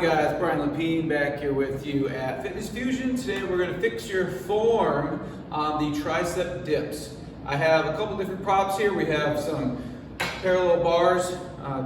on guys, Brian Lapine back here with you at Fitness Fusion. Today we're going to fix your form on the tricep dips. I have a couple different props here. We have some parallel bars,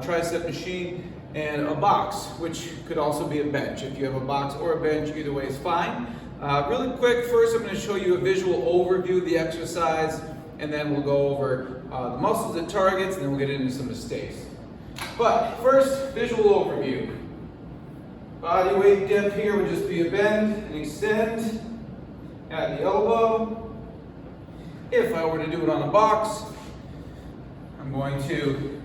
tricep machine, and a box, which could also be a bench. If you have a box or a bench, either way is fine. Really quick, first I'm going to show you a visual overview of the exercise, and then we'll go over the muscles and targets, and then we'll get into some mistakes. But first, visual overview. Body weight dip here would just be a bend and extend at the elbow. If I were to do it on a box, I'm going to,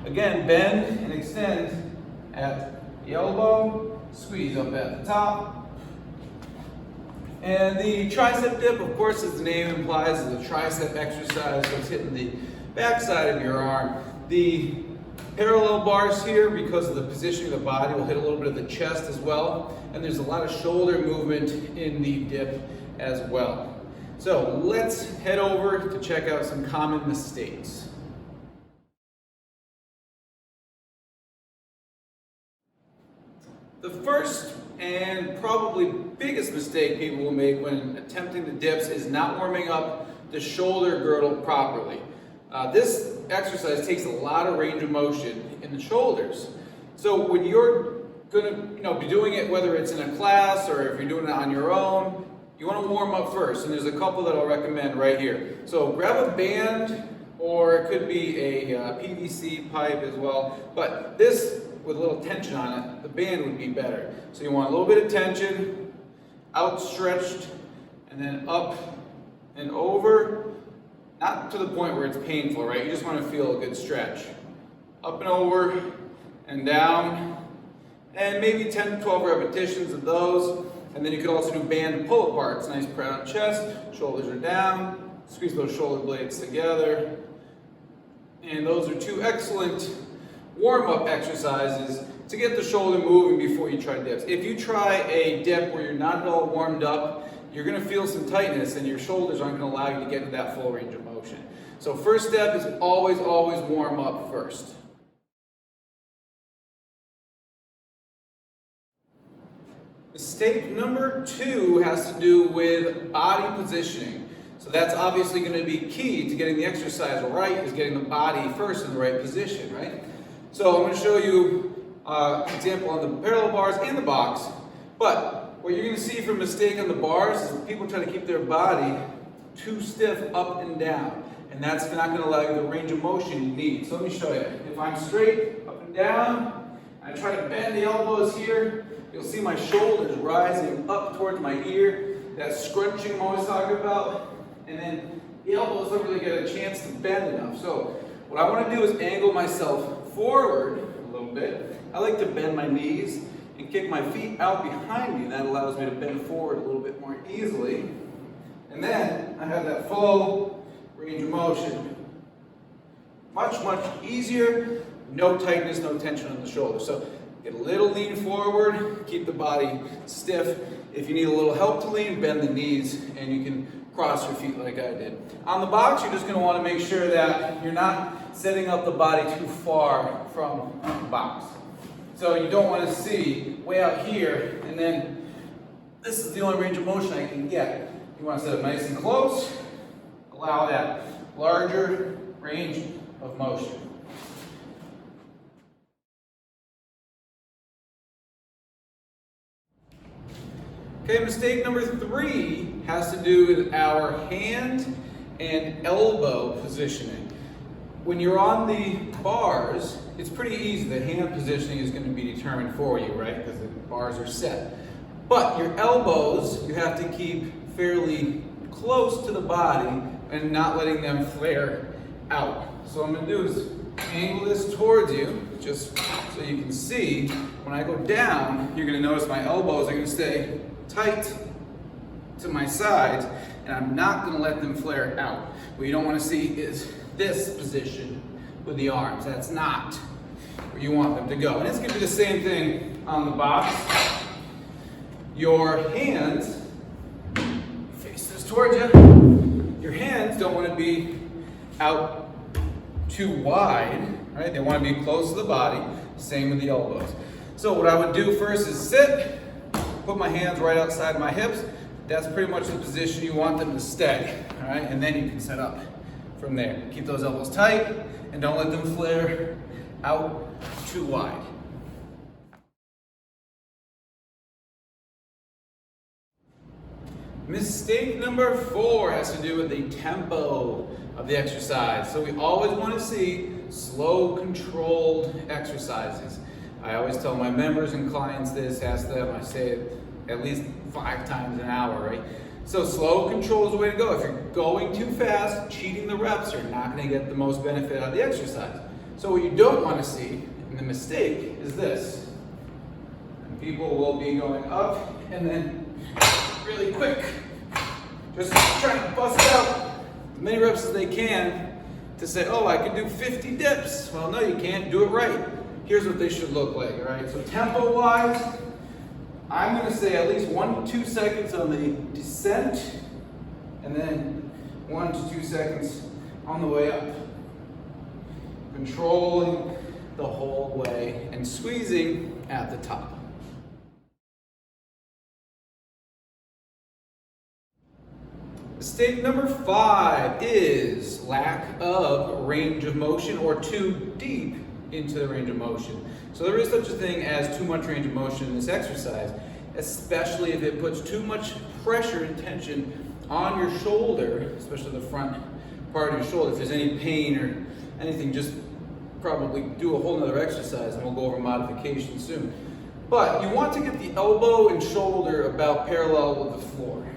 again, bend and extend at the elbow, squeeze up at the top. And the tricep dip, of course, as the name implies, is a tricep exercise, so it's hitting the backside of your arm. The parallel bars here, because of the position of the body, will hit a little bit of the chest as well. And there's a lot of shoulder movement in the dip as well. So let's head over to check out some common mistakes. The first and probably biggest mistake people will make when attempting the dips is not warming up the shoulder girdle properly. This exercise takes a lot of range of motion in the shoulders. So when you're going to be doing it, whether it's in a class or if you're doing it on your own, you want to warm up first. And there's a couple that I'll recommend right here. So grab a band, or it could be a PVC pipe as well. But this, with a little tension on it, the band would be better. So you want a little bit of tension, outstretched, and then up and over. Not to the point where it's painful, right? You just want to feel a good stretch. Up and over and down. And maybe 10 to 12 repetitions of those. And then you could also do band pull aparts. Nice proud chest, shoulders are down. Squeeze those shoulder blades together. And those are two excellent warm-up exercises to get the shoulder moving before you try dips. If you try a dip where you're not at all warmed up, you're going to feel some tightness and your shoulders aren't going to allow you to get to that full range of motion. So first step is always warm up first. Mistake number 2 has to do with body positioning. So that's obviously going to be key to getting the exercise right, is getting the body first in the right position, right? So I'm going to show you an example on the parallel bars and the box. But what you're going to see from mistake on the bars is that people try to keep their body too stiff up and down. And that's not going to allow you the range of motion you need. So let me show you. If I'm straight, up and down, I try to bend the elbows here, you'll see my shoulders rising up towards my ear. That scrunching I'm always talking about. And then the elbows don't really get a chance to bend enough. So what I want to do is angle myself forward a little bit. I like to bend my knees and kick my feet out behind me. That allows me to bend forward a little bit more easily. And then I have that full range of motion. Much easier. No tightness, no tension on the shoulders. So get a little lean forward, keep the body stiff. If you need a little help to lean, bend the knees and you can cross your feet like I did. On the box, you're just going to want to make sure that you're not setting up the body too far from the box. So you don't want to see way out here, and then this is the only range of motion I can get. You want to set it nice and close, allow that larger range of motion. Okay, mistake number 3 has to do with our hand and elbow positioning. When you're on the bars, it's pretty easy. The hand positioning is going to be determined for you, right? Because the bars are set. But your elbows, you have to keep fairly close to the body and not letting them flare out. So what I'm going to do is angle this towards you, just so you can see. When I go down, you're going to notice my elbows are going to stay tight to my sides, and I'm not going to let them flare out. What you don't want to see is this position with the arms. That's not where you want them to go. And it's going to be the same thing on the box. Your hands, face this towards you, your hands don't want to be out too wide, right? They want to be close to the body. Same with the elbows. So what I would do first is sit, put my hands right outside my hips. That's pretty much the position you want them to stay, all right? And then you can set up from there. Keep those elbows tight and don't let them flare out too wide. Mistake number 4 has to do with the tempo of the exercise. So we always want to see slow, controlled exercises. I always tell my members and clients this, ask them, I say it at least 5 times an hour, right? So slow control is the way to go. If you're going too fast, cheating the reps, you're not going to get the most benefit out of the exercise. So what you don't want to see, and the mistake, is this. And people will be going up and then really quick, just trying to bust out as many reps as they can to say, oh, I can do 50 dips. Well, no, you can't. Do it right. Here's what they should look like, all right? So tempo-wise, I'm going to say at least 1 to 2 seconds on the descent, and then 1 to 2 seconds on the way up. Controlling the whole way and squeezing at the top. Mistake number 5 is lack of range of motion or too deep into the range of motion. So there is such a thing as too much range of motion in this exercise, especially if it puts too much pressure and tension on your shoulder, especially the front part of your shoulder. If there's any pain or anything, just probably do a whole nother exercise, and we'll go over modification soon. But you want to get the elbow and shoulder about parallel with the floor.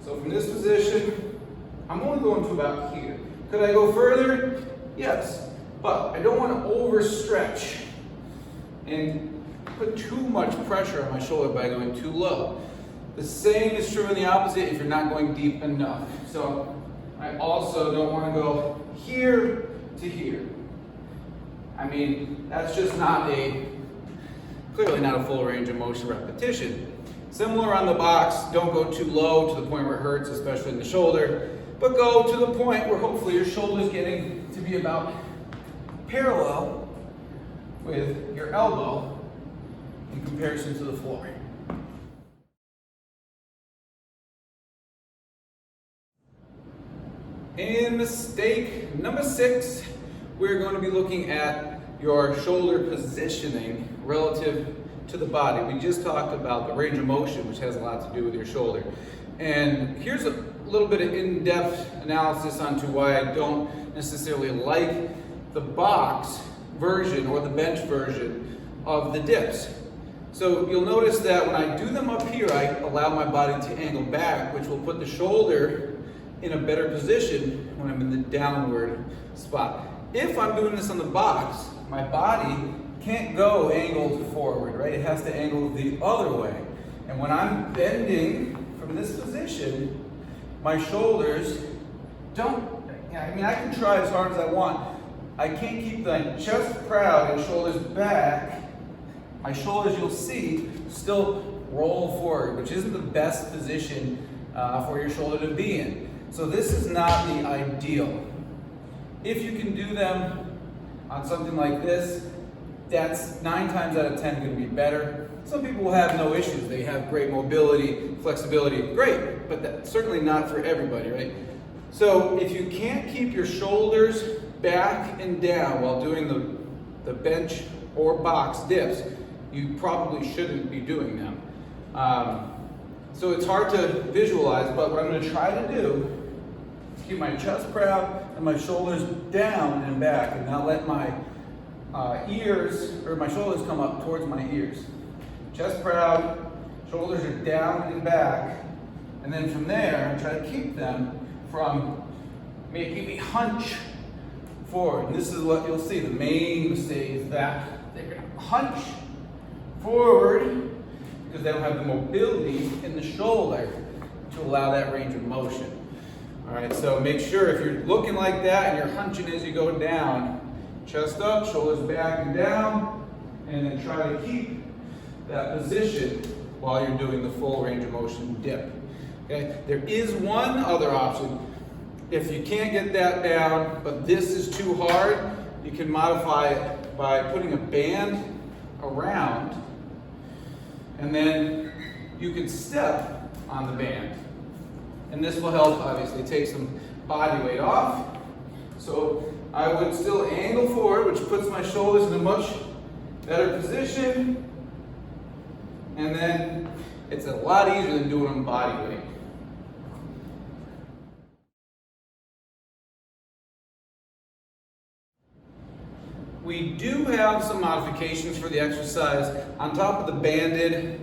So from this position, I'm only going to about here. Could I go further? Yes, but I don't want to overstretch and put too much pressure on my shoulder by going too low. The same is true in the opposite if you're not going deep enough. So I also don't want to go here to here. I mean, that's just clearly not a full range of motion repetition. Similar on the box, don't go too low to the point where it hurts, especially in the shoulder, but go to the point where hopefully your shoulder is getting to be about parallel with your elbow in comparison to the floor. And mistake number 6, we're going to be looking at your shoulder positioning relative to the body. We just talked about the range of motion, which has a lot to do with your shoulder. And here's a little bit of in-depth analysis onto why I don't necessarily like the box version or the bench version of the dips. So you'll notice that when I do them up here, I allow my body to angle back, which will put the shoulder in a better position when I'm in the downward spot. If I'm doing this on the box, my body can't go angled forward, right? It has to angle the other way. And when I'm bending from this position, my shoulders don't, I mean, I can try as hard as I want. I can't keep my chest proud and shoulders back. My shoulders, you'll see, still roll forward, which isn't the best position for your shoulder to be in. So this is not the ideal. If you can do them on something like this, that's 9 times out of 10 going to be better. Some people will have no issues. They have great mobility, flexibility, great, but that's certainly not for everybody, right? So if you can't keep your shoulders back and down while doing the bench or box dips, you probably shouldn't be doing them. So it's hard to visualize, but what I'm going to try to do is keep my chest proud and my shoulders down and back, and not let my ears or my shoulders come up towards my ears. Chest proud, shoulders are down and back, and then from there, I try to keep them from making me hunch forward. And this is what you'll see. The main mistake is that they're going to hunch forward because they don't have the mobility in the shoulder to allow that range of motion. All right, so make sure if you're looking like that and you're hunching as you go down, chest up, shoulders back and down, and then try to keep that position while you're doing the full range of motion dip. Okay, there is one other option. If you can't get that down, but this is too hard, you can modify it by putting a band around, and then you can step on the band. And this will help, obviously, take some body weight off. So I would still angle forward, which puts my shoulders in a much better position. And then it's a lot easier than doing on body weight. We do have some modifications for the exercise. On top of the banded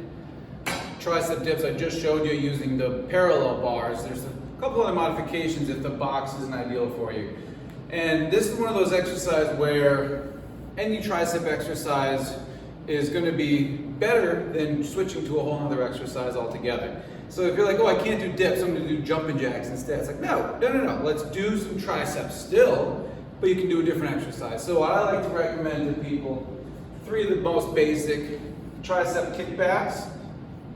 tricep dips I just showed you using the parallel bars, there's a couple other modifications if the box isn't ideal for you. And this is one of those exercises where any tricep exercise is going to be better than switching to a whole other exercise altogether. So if you're like, oh, I can't do dips, I'm going to do jumping jacks instead. It's like, no. Let's do some triceps still, but you can do a different exercise. So what I like to recommend to people, 3 of the most basic tricep kickbacks: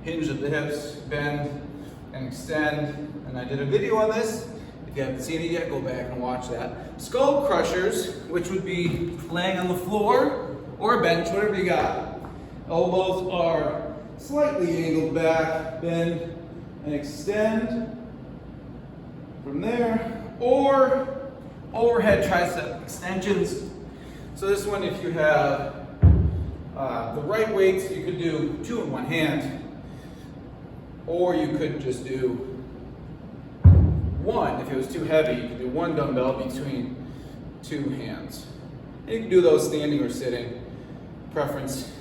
hinge of the hips, bend and extend. And I did a video on this. If you haven't seen it yet, go back and watch that. Skull crushers, which would be laying on the floor or a bench, whatever you got. Elbows are slightly angled back, bend and extend from there, or overhead tricep extensions. So this one, if you have the right weights, you could do 2 in one hand, or you could just do 1. If it was too heavy, you could do 1 dumbbell between 2 hands. And you can do those standing or sitting. Preference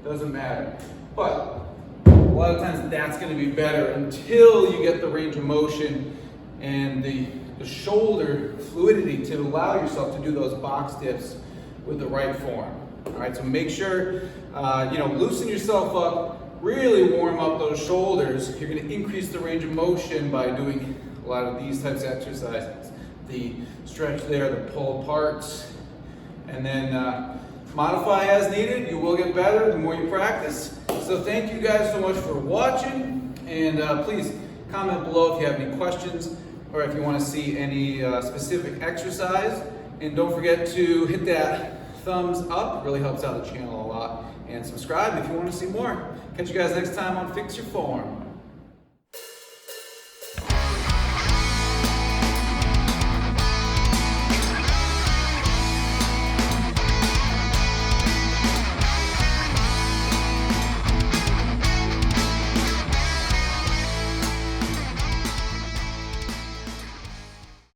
doesn't matter. But a lot of times that's going to be better until you get the range of motion and the shoulder fluidity to allow yourself to do those box dips with the right form. All right, so make sure, loosen yourself up, really warm up those shoulders. You're going to increase the range of motion by doing a lot of these types of exercises. The stretch there, the pull aparts, and then modify as needed. You will get better the more you practice. So thank you guys so much for watching, and please comment below if you have any questions or if you want to see any specific exercise. And don't forget to hit that thumbs up. It really helps out the channel a lot. And subscribe if you want to see more. Catch you guys next time on Fix Your Form.